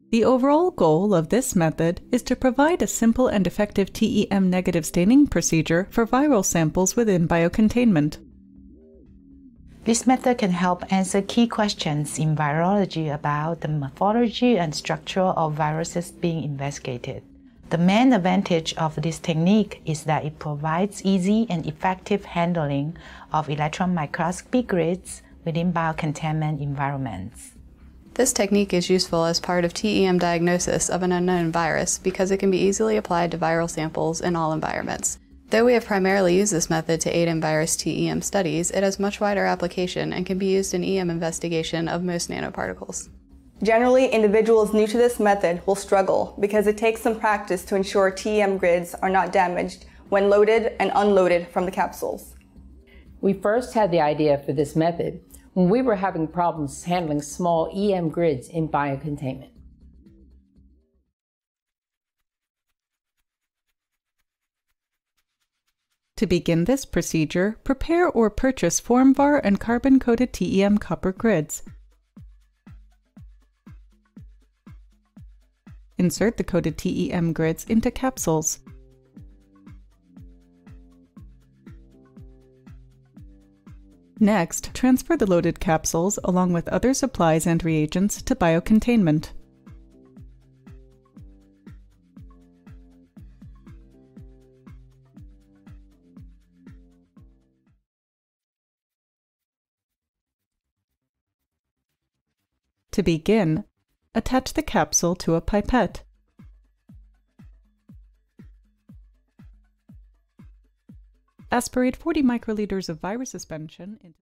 The overall goal of this method is to provide a simple and effective TEM negative staining procedure for viral samples within biocontainment. This method can help answer key questions in virology about the morphology and structure of viruses being investigated. The main advantage of this technique is that it provides easy and effective handling of electron microscopy grids within biocontainment environments. This technique is useful as part of TEM diagnosis of an unknown virus because it can be easily applied to viral samples in all environments. Though we have primarily used this method to aid in virus TEM studies, it has much wider application and can be used in EM investigation of most nanoparticles. Generally, individuals new to this method will struggle because it takes some practice to ensure TEM grids are not damaged when loaded and unloaded from the capsules. We first had the idea for this method when we were having problems handling small EM grids in biocontainment. To begin this procedure, prepare or purchase FormVar and carbon-coated TEM copper grids. Insert the coated TEM grids into capsules. Next, transfer the loaded capsules along with other supplies and reagents to biocontainment. To begin, attach the capsule to a pipette. Aspirate 40 microliters of virus suspension into